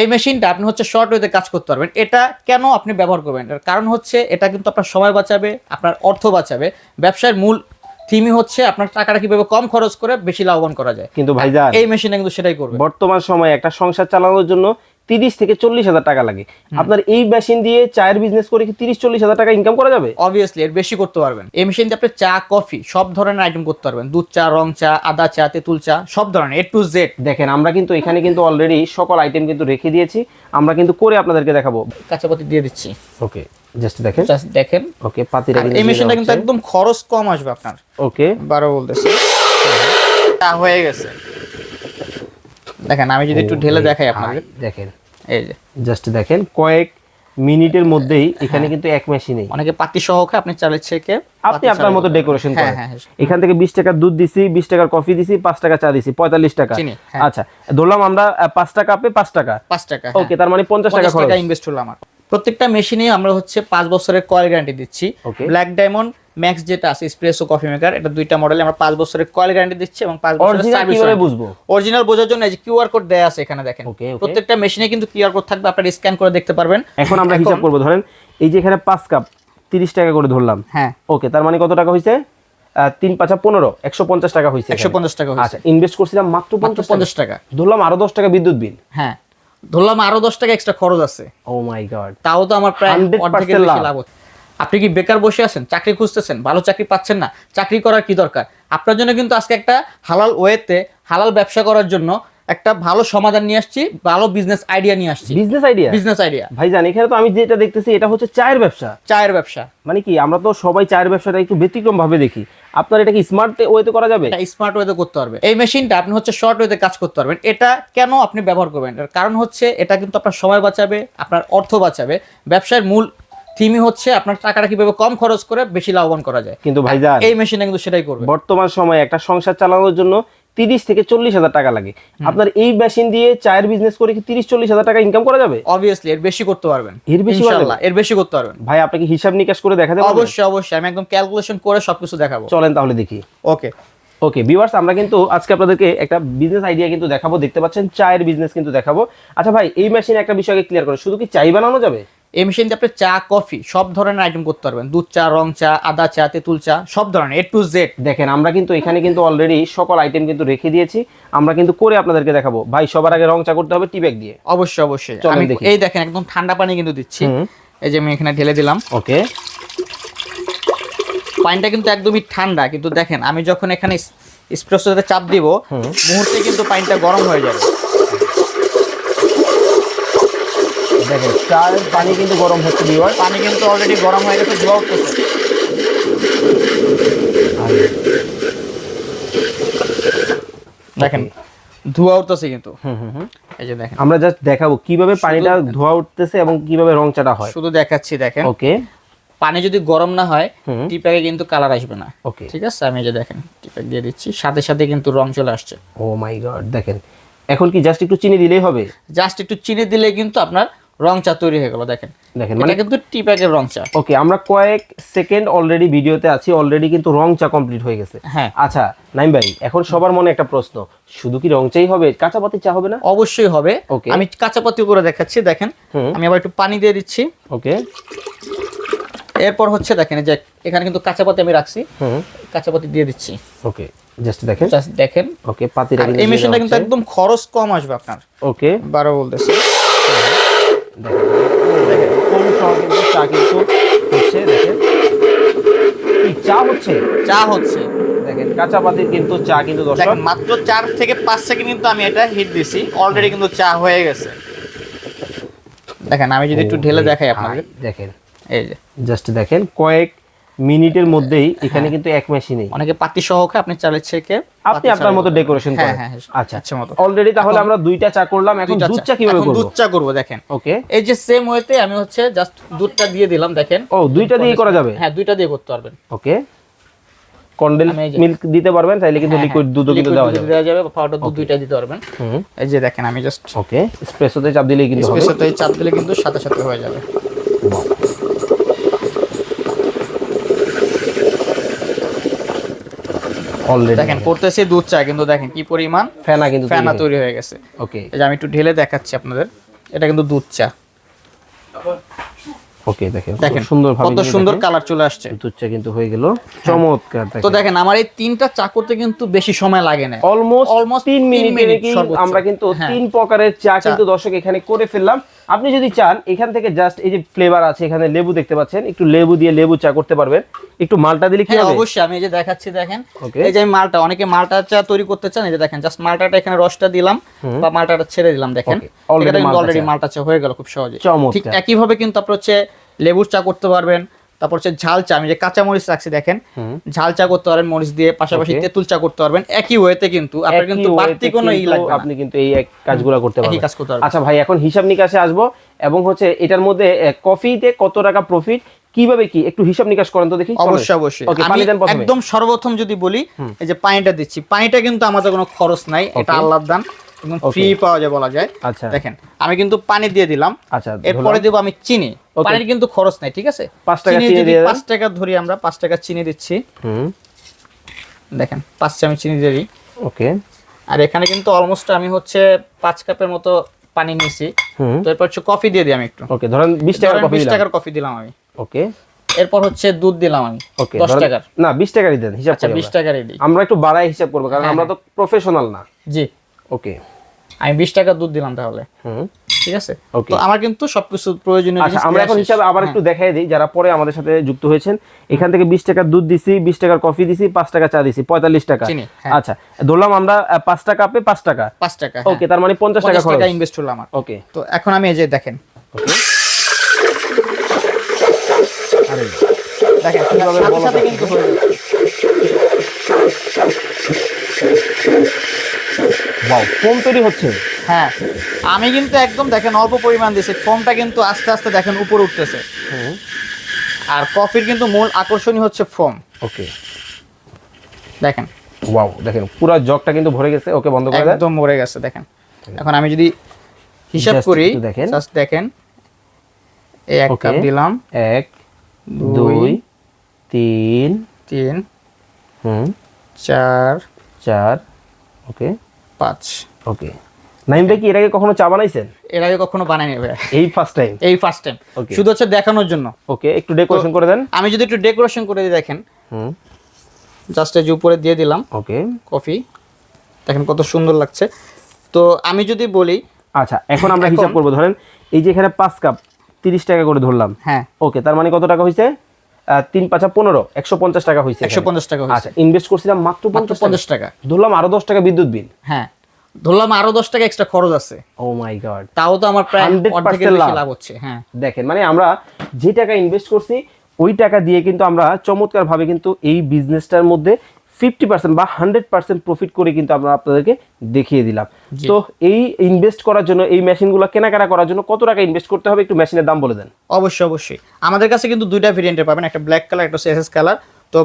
এই মেশিনটা আপনি হচ্ছে শর্ট ওয়েতে কাজ করতে পারবেন। এটা কেন আপনি ব্যবহার করবেন? এর কারণ হচ্ছে এটা কিন্তু আপনার সময় বাঁচাবে, আপনার অর্থ বাঁচাবে। ব্যবসার মূল থিমই হচ্ছে আপনার টাকাটা কিভাবে কম খরচ করে বেশি লাভবান করা যায়। কিন্তু ভাইজান এই মেশিনটা কিন্তু সেটাই করবে। বর্তমান সময়ে একটা সংসার চালানোর জন্য 30 থেকে 40 হাজার টাকা লাগে। আপনার এই মেশিন দিয়ে চায়ের বিজনেস করে কি 30-40 হাজার টাকা ইনকাম করা যাবে? অবভিয়াসলি এর বেশি করতে পারবেন। এই মেশিন দিয়ে আপনি চা, কফি সব ধরনের আইটেম করতে পারবেন। দুধ চা, রং চা, আদা চা, তেঁতুল চা, সব ধরনের A to Z। দেখেন আমরা কিন্তু এখানে কিন্তু অলরেডি সকল আইটেম কিন্তু রেখে দিয়েছি, আমরা কিন্তু করে আপনাদেরকে দেখাবো। কাঁচাপাতি দিয়ে দিচ্ছি। ওকে জাস্ট দেখেন, জাস্ট দেখেন। ওকে পাতিটা এই মেশিনটা কিন্তু একদম খরচ কম আসবে আপনার। ওকে বারো বলতেছি চা হয়ে গেছে। দেখেন আমি যদি একটু ঢেলে দেখাই আপনাদের, দেখেন এই যে জাস্ট দেখেন কয়েক মিনিটের মধ্যেই এখানে কিন্তু এক মেশিনেই অনেকে পাতি সহ খায়, আপনি চালের ছেকে আপনি আপনার মতো ডেকোরেশন করেন। হ্যাঁ। এখান থেকে 20 টাকার দুধ দিছি, 20 টাকার কফি দিছি, 5 টাকা চা দিছি, 45 টাকা। আচ্ছা ধরলাম আমরা 5 টাকা আপে 5 টাকা 5 টাকা। ওকে তার মানে 50 টাকা খরচ ইনভেস্ট হলো আমার। প্রত্যেকটা মেশিনে আমরা হচ্ছে 5 বছরের কয়েল গ্যারান্টি দিচ্ছি। ব্ল্যাক ডায়মন্ড ম্যাক্স যেটা আছে এসপ্রেসো কফি মেকার, এটা দুইটা মডেলে আমরা 5 বছরের কয়েল গ্যারান্টি দিচ্ছি এবং 5 বছরের সার্ভিস। কিভাবে বুঝবো অরিজিনাল বোঝার জন্য এই যে কিউআর কোড দেয়া আছে এখানে দেখেন। প্রত্যেকটা মেশিনে কিন্তু কিউআর কোড থাকবে, আপনারা স্ক্যান করে দেখতে পারবেন। এখন আমরা হিসাব করব। ধরেন এই যে এখানে 5 কাপ 30 টাকা করে ধরলাম। হ্যাঁ ওকে তার মানে কত টাকা হইছে? 3 5 15 150 টাকা হইছে। 150 টাকা হইছে। আচ্ছা ইনভেস্ট করছিলাম মাত্র 50 টাকা। ধরলাম আরো 10 টাকা বিদ্যুৎ বিল। হ্যাঁ ধরলাম আরো 10 টাকা এক্সট্রা খরচ আছে। ও মাই গড, তাও তো আমার প্রায় 100% বেশি লাভ হচ্ছে। আপনি কি বেকার বসে আছেন, চাকরি খুঁজতেছেন, ভালো চাকরি পাচ্ছেন না, চাকরি করার কি দরকার? আপনার জন্য কিন্তু আজকে একটা হালাল ওয়েতে হালাল ব্যবসা করার জন্য একটা ভালো সমাধান নিয়ে আসছি, ভালো বিজনেস আইডিয়া নিয়ে আসছি। বিজনেস আইডিয়া ভাইজান এখানে তো আমি যেটা দেখতেছি এটা হচ্ছে চায়ের ব্যবসা। চায়ের ব্যবসা মানে কি আমরা তো সবাই চায়ের ব্যবসাটা একটু ব্যতিক্রম ভাবে দেখি, আপনার এটা কি স্মার্ট ওয়েতে করা যাবে? এটা স্মার্ট ওয়েতে করতে পারবে। এই মেশিনটা আপনি হচ্ছে শর্ট ওয়েতে কাজ করতে পারবেন। এটা কেন আপনি ব্যবহার করবেন? এর কারণ হচ্ছে এটা কিন্তু আপনার সময় বাঁচাবে, আপনার অর্থ বাঁচাবে। ব্যবসার মূল থিমই হচ্ছে আপনার টাকাটা কিভাবে কম খরচ করে বেশি লাভবান করা যায়। কিন্তু ভাইজান এই মেশিনটা কিন্তু সেটাই করবে। বর্তমান সময়ে একটা সংসার চালানোর জন্য 30 থেকে 40 হাজার টাকা লাগে। আপনার এই মেশিন দিয়ে চায়ের বিজনেস করে কি 30-40 হাজার টাকা ইনকাম করা যাবে? অবভিয়াসলি এর বেশি করতে পারবেন। ইনশাআল্লাহ এর বেশি করতে পারবেন। ভাই আপনি কি হিসাব নিকাশ করে দেখাতে পারবেন? অবশ্যই আমি একদম ক্যালকুলেশন করে সবকিছু দেখাবো। চলেন তাহলে দেখি। ওকে ভিউয়ার্স আমরা কিন্তু আজকে আপনাদেরকে একটা বিজনেস আইডিয়া কিন্তু দেখাবো। দেখতে পাচ্ছেন চায়ের বিজনেস কিন্তু দেখাবো। আচ্ছা ভাই এই মেশিনে একটা বিষয়কে ক্লিয়ার করে, শুধু কি চাই বানানো যাবে? এই মেশিন দিয়ে আপনি চা, কফি সব ধরনের আইটেম করতে পারবেন। দুধ চা, রং চা, আদা চা, তেঁতুল চা, সব ধরনের A to Z। দেখেন আমরা কিন্তু এখানে কিন্তু অলরেডি সকল আইটেম কিন্তু রেখে দিয়েছি, আমরা কিন্তু করে আপনাদেরকে দেখাবো। ভাই সবার আগে রং চা করতে হবে টি ব্যাগ দিয়ে। অবশ্যই আমি এই দেখেন একদম ঠান্ডা পানি কিন্তু দিচ্ছি। এই যে আমি এখানে ঢেলে দিলাম। ওকে পানিটা কিন্তু একদমই ঠান্ডা, কিন্তু দেখেন আমি যখন এখানে এসপ্রেসোতে চাপ দিব মুহূর্তে কিন্তু পানিটা গরম হয়ে যাবে। দেখেন চায়ের পানি কিন্তু গরম হচ্ছে ভিউয়ার, পানি কিন্তু অলরেডি গরম হয়ে গেছে, ধোয়া উঠতেছে। দেখেন ধোয়া উঠতেছে কিন্তু। এই যে দেখেন আমরা জাস্ট দেখাবো কিভাবে পানিটা ধোয়া উঠতেছে এবং কিভাবে রং চাটা হয়, শুধু দেখাচ্ছি। দেখেন ওকে পানি যদি গরম না হয় টিপ্যাকে কিন্তু কালার আসবে না। ওকে ঠিক আছে আমি এই যে দেখেন টিপ্যাক দিয়ে দিচ্ছি, সাথে সাথে কিন্তু রং চলে আসছে। ও মাই গড দেখেন এখন কি জাস্ট একটু চিনি দিলেই হবে? জাস্ট একটু চিনি দিলে কিন্তু আপনার রং চা তৈরি হয়ে গেল। দেখেন মানে কিন্তু টি প্যাকের রং চা। ওকে আমরা কয়েক সেকেন্ড অলরেডি ভিডিওতে আছি, অলরেডি কিন্তু রং চা কমপ্লিট হয়ে গেছে। হ্যাঁ আচ্ছা নাইম ভাই এখন সবার মনে একটা প্রশ্ন, শুধু কি রং চাই হবে, কাঁচা পাতি চা হবে না? অবশ্যই হবে। আমি কাঁচা পাতি করে দেখাচ্ছি। দেখেন আমি আবার একটু পানি দিয়ে দিচ্ছি। ওকে এরপর হচ্ছে দেখেন যে এখানে কিন্তু কাঁচা পাতি আমি রাখছি, কাঁচা পাতি দিয়ে দিচ্ছি। ওকে জাস্ট দেখেন ওকে পাতিটা এই মেশিনটা কিন্তু একদম খরচ কম আসবে আপনার। ওকে বারো বলতেছি দেখেন কোন সহজ কিন্তু চা কিন্তু হচ্ছে। দেখেন কি চা হচ্ছে দেখেন কাঁচা পাতির কিন্তু চা কিন্তু দর্শক মাত্র 4 থেকে 5 সেকেন্ড কিন্তু আমি এটা হিট দিছি, অলরেডি কিন্তু চা হয়ে গেছে। দেখেন আমি যদি একটু ঢেলে দেখাই আপনাদের, দেখেন এই যে জাস্ট দেখেন কয়েক মিনিটের মধ্যেই এখানে কিন্তু এক মেশিনেই অনেকে পাতি সহ খায়, আপনি চালের ছেকে আপনি আপনার মতো ডেকোরেশন করেন। আচ্ছা মতো অলরেডি তাহলে আমরা দুইটা চা করলাম, এখন দুধ চা কিভাবে করব? দুধ চা করব দেখেন। ওকে এই যে সেম ওয়েতে আমি হচ্ছে জাস্ট দুধটা দিয়ে দিলাম। দেখেন ও দুইটা দিয়ে করা যাবে? হ্যাঁ দুইটা দিয়ে করতে পারবেন। ওকে কন্ডেন্স মিল্ক দিতে পারবেন, চাইলে কিন্তু লিকুইড দুধও কিন্তু দেওয়া যাবে, পাউডার দুধ দুইটা দিতে পারবেন। এই যে দেখেন আমি জাস্ট ওকে এসপ্রেসোতে চাপ দিলেই কিন্তু হবে। এসপ্রেসোতে চাপ দিলে কিন্তু সাথে সাথে হয়ে যাবে। অলরেডি দেখেন করতেছি দুধ চা, কিন্তু দেখেন কি পরিমাণ ফেনা তৈরি হয়ে গেছে। ওকে এই যে আমি একটু ঢেলে দেখাচ্ছি আপনাদের। এটা কিন্তু দুধ চা। ওকে দেখেন দেখেন সুন্দর ভাবে কত সুন্দর কালার চলে আসছে। দুধ চা কিন্তু হয়ে গেল, চমৎকার। তো দেখেন আমার এই 3টা চা করতে কিন্তু বেশি সময় লাগে না, অলমোস্ট 3 মিনিটে আমরা কিন্তু 3 প্রকারের চা কিন্তু দর্শক এখানে করে ফেললাম। আপনি যদি চান এখান থেকে জাস্ট এই যে ফ্লেভার আছে, এখানে লেবু দেখতে পাচ্ছেন, একটু লেবু দিয়ে লেবু চা করতে পারবেন। একটু মালটা দিলে কি হবে? অবশ্যই, আমি এই যে দেখাচ্ছি, দেখেন এই যে মালটা, অনেকে মালটা চা তৈরি করতে চান, এই যে দেখেন জাস্ট মালটাটা এখানে রসটা দিলাম বা মালটাটা ছেড়ে দিলাম, দেখেন অলরেডি মালটা চা হয়ে গেল খুব সহজে। ঠিক একই ভাবে কিন্তু আপনারা হচ্ছে লেবুর চা করতে পারবেন, তারপর হচ্ছে ঝাল চা, আমি যে কাঁচা মরিচ রাখছি দেখেন, ঝাল চা করতে পারবেন মরিচ দিয়ে, পাশাপাশি তেঁতুল চা করতে পারবেন। একই ওয়েতে কিন্তু আপনার কিন্তু বাড়তি কোনো ই লাগবে না, আপনি কিন্তু এই এক কাজগুলো করতে পারবেন। একই কাজ করতে পারবেন। আচ্ছা ভাই, এখন হিসাব নিকাশে আসবো, এবং হচ্ছে এটার মধ্যে কফিতে কত টাকা প্রফিট, কিভাবে কি একটু হিসাব নিকাশ করেন তো দেখি। অবশ্যই আমি একদম সর্বপ্রথম যদি বলি, এই যে পানিটা দিচ্ছি, পানিটা কিন্তু আমাদের কোনো খরচ নাই, এটা আল্লাহর দান, একদম ফ্রি পাওয়া যায় বলা যায়। আচ্ছা দেখেন আমি কিন্তু পানি দিয়ে দিলাম। আচ্ছা, এরপরে দেব আমি চিনি, পানির কিন্তু খরচ নাই, ঠিক আছে। 5 টাকা চিনি দিয়ে 5 টাকা ধরি আমরা, 5 টাকা চিনি দিচ্ছি। দেখেন 5 চামচ চিনি দিয়ে দিই। ওকে, আর এখানে কিন্তু অলমোস্ট আমি হচ্ছে 5 কাপের মতো পানি নিয়েছি। তো এরপর হচ্ছে কফি দিয়ে দিই আমি একটু। ওকে, ধরেন 20 টাকার কফি দিলাম। 20 টাকার কফি দিলাম আমি। ওকে, এরপর হচ্ছে দুধ দিলাম আমি 10 টাকার। না 20 টাকারই দেন হিসাব করে। 20 টাকারই দিই, আমরা একটু বাড়াই হিসাব করব, কারণ আমরা তো প্রফেশনাল না। জি ওকে, আমি 20 টাকা দুধ দিলাম তাহলে। ঠিক আছে, ওকে। তো আমার কিন্তু সবকিছু প্রয়োজনীয় জিনিস। আচ্ছা, আমরা এখন হিসাব আবার একটু দেখাই দিই যারা পরে আমাদের সাথে যুক্ত হয়েছেন। এখান থেকে 20 টাকার দুধ দিছি, 20 টাকার কফি দিছি, 5 টাকা চা দিছি, 45 টাকা। আচ্ছা, ধরলাম আমরা 5 টাকা কাপে 5 টাকা। 5 টাকা, ওকে, তার মানে 50 টাকা খরচ, ইনভেস্ট হলো আমার। ওকে, তো এখন আমি এই যে দেখেন, ওকে, আরে দেখেন কিভাবে সাথে কিন্তু হয়ে যাচ্ছে। ওয়াও, ফোম তৈরি হচ্ছে। হ্যাঁ, আমি কিন্তু একদম দেখেন অল্প পরিমাণ দিয়েছি, ফোমটা কিন্তু আস্তে আস্তে দেখেন উপরে উঠতেছে। আর কফির কিন্তু মূল আকর্ষণই হচ্ছে ফোম। ওকে, দেখেন, ওয়াও, দেখেন পুরো জগটা কিন্তু ভরে গেছে। ওকে, বন্ধ করে দেন, একদম ভরে গেছে। দেখেন এখন আমি যদি হিসাব করি, জাস্ট দেখেন এই 1 কাপ দিলাম, 1 2 3 4 4 ওকে 5। ওকে, নাইম ভাই কি এর আগে কখনো চা বানাইছেন? এর আগে কখনো বানাইনি ভাই, এই ফার্স্ট টাইম। শুধু হচ্ছে দেখানোর জন্য। ওকে, একটু ডেকোরেশন করে দেন। আমি যদি একটু ডেকোরেশন করে দিই, দেখেন জাস্ট এই যে উপরে দিয়ে দিলাম ওকে কফি, দেখেন কত সুন্দর লাগছে। তো আমি যদি বলি, আচ্ছা এখন আমরা হিসাব করব, ধরেন এই যে এখানে 5 কাপ 30 টাকা করে ধরলাম। হ্যাঁ, ওকে, তার মানে কত টাকা হইছে? 3 5 15 150 টাকা হইছে। 150 টাকা হইছে। আচ্ছা, ইনভেস্ট করছিলাম মাত্র 50 টাকা, ধরলাম আরো 10 টাকা বিদ্যুৎ বিল। হ্যাঁ, ধরলাম আরো 10 টাকা এক্সট্রা খরচ আছে। ও মাই গড, তাও তো আমার প্রায় অর্ধেকের বেশি লাভ হচ্ছে। হ্যাঁ, দেখেন মানে আমরা যে টাকা ইনভেস্ট করছি ওই টাকা দিয়ে কিন্তু আমরা চমৎকার ভাবে কিন্তু এই বিজনেসটার মধ্যে 50% বা 100% প্রফিট করে কিন্তু আমরা আপনাদেরকে দেখিয়ে দিলাম। তো এই ইনভেস্ট করার জন্য, এই মেশিনগুলো কেনাকাটা করার জন্য কত টাকা ইনভেস্ট করতে হবে, একটু মেশিনের দাম বলে দেন। অবশ্যই আমাদের কাছে কিন্তু দুইটা ভেরিয়েন্টের পাবেন, একটা ব্ল্যাক কালার, একটা এসএস কালার। তো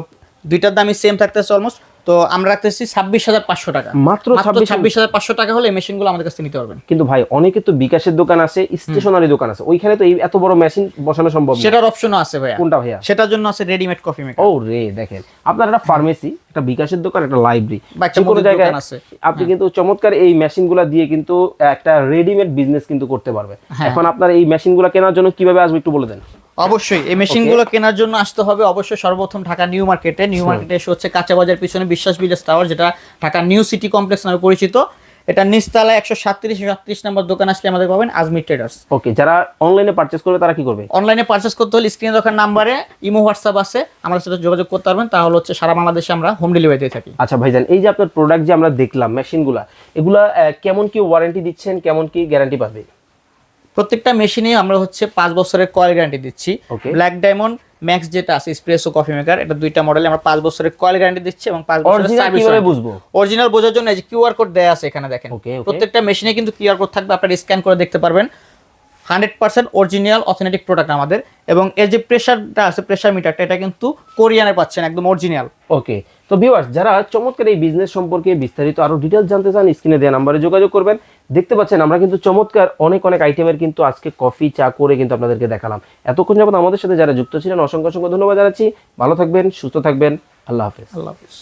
দুইটার দামই সেম থাকতেছে অলমোস্ট। তো আমরা রাখতেছি 26,500 টাকা, মাত্র 26,500 টাকা হলে এই মেশিনগুলো আমাদের কাছে নিতে পারবেন। কিন্তু ভাই অনেকে তো বিকাশের দোকান আছে, স্টেশনারি দোকান আছে, ওইখানে তো এই এত বড় মেশিন বসানো সম্ভব না। সেটার অপশনও আছে ভাইয়া। কোনটা ভাইয়া? সেটার জন্য আছে রেডিমেড কফি মেকার। ও রে, দেখেন আপনার একটা ফার্মেসি, একটা বিকাশের দোকান, একটা লাইব্রেরি, বাচ্চা কোনো জায়গায় আছে, আপনি কিন্তু চমৎকার এই মেশিনগুলো দিয়ে কিন্তু একটা রেডিমেড বিজনেস কিন্তু করতে পারবে। এখন আপনার এই মেশিনগুলো কেনার জন্য কিভাবে আসবে একটু বলে দেন। অবশ্যই এই মেশিনগুলো কেনার জন্য আসতে হবে অবশ্যই সর্বপ্রথম ঢাকা নিউ মার্কেটে। নিউ মার্কেটে এসে হচ্ছে কাঁচা বাজার পিছনে বিশ্বাস ভিলেজ টাওয়ার, যেটা ঢাকা নিউ সিটি কমপ্লেক্স নামে পরিচিত। এটা নিচতলায় 137 নম্বর দোকান আসলে আমাদের পাবেন আজমির ট্রেডার্স। ওকে, যারা অনলাইনে পারচেজ করবে তারা কি করবে? অনলাইনে পারচেজ করতে হলে স্ক্রিনে দেখার নাম্বারে ইমো হোয়াটসঅ্যাপ আছে, আমাদের সাথে যোগাযোগ করতে পারবেন। তাহলে হচ্ছে সারা বাংলাদেশে আমরা হোম ডেলিভারি দিয়ে থাকি। আচ্ছা ভাইজান, এই যে আপনার প্রোডাক্ট যে আমরা দেখলাম মেশিনগুলা, এগুলা কেমন কি ওয়ারেন্টি দিচ্ছেন, কেমন কি গ্যারান্টি পাবে? প্রত্যেকটা মেশিনে আমরা হচ্ছে 5 বছরের কয়েল গ্যারান্টি দিচ্ছি। ব্ল্যাক ডায়মন্ড ম্যাক্স যেটা আছে এসপ্রেসো কফি মেকার, এটা দুইটা মডেলে আমরা 5 বছরের কয়েল গ্যারান্টি দিচ্ছি এবং 5 বছরের সার্ভিস। কিভাবে বুঝবো অরিজিনাল বোঝার জন্য এই যে কিউআর কোড দেয়া আছে এখানে দেখেন। প্রত্যেকটা মেশিনে কিন্তু কিউআর কোড থাকবে, আপনারা স্ক্যান করে দেখতে পারবেন। 100% অরিজিনাল অথেন্টিক প্রোডাক্ট আমাদের। এবং এর যে প্রেসারটা আছে, প্রেসার মিটারটা, এটা কিন্তু কোরিয়ানে পাচ্ছেন, একদম অরিজিনাল। ওকে, তো ভিউয়ার্স যারা চমৎকার এই বিজনেস সম্পর্কে বিস্তারিত আরো ডিটেইলস জানতে চান, স্ক্রিনে দেওয়া নম্বরে যোগাযোগ করবেন। দেখতে পাচ্ছেন আমরা কিন্তু চমৎকার অনেক আইটেমের কিন্তু আজকে কফি চা করে কিন্তু আপনাদেরকে দেখালাম। এতক্ষণ যাবত আমাদের সাথে যারা যুক্ত ছিলেন অসংখ্য ধন্যবাদ জানাচ্ছি। ভালো থাকবেন, সুস্থ থাকবেন, আল্লাহ হাফেজ। আল্লাহ হাফেজ।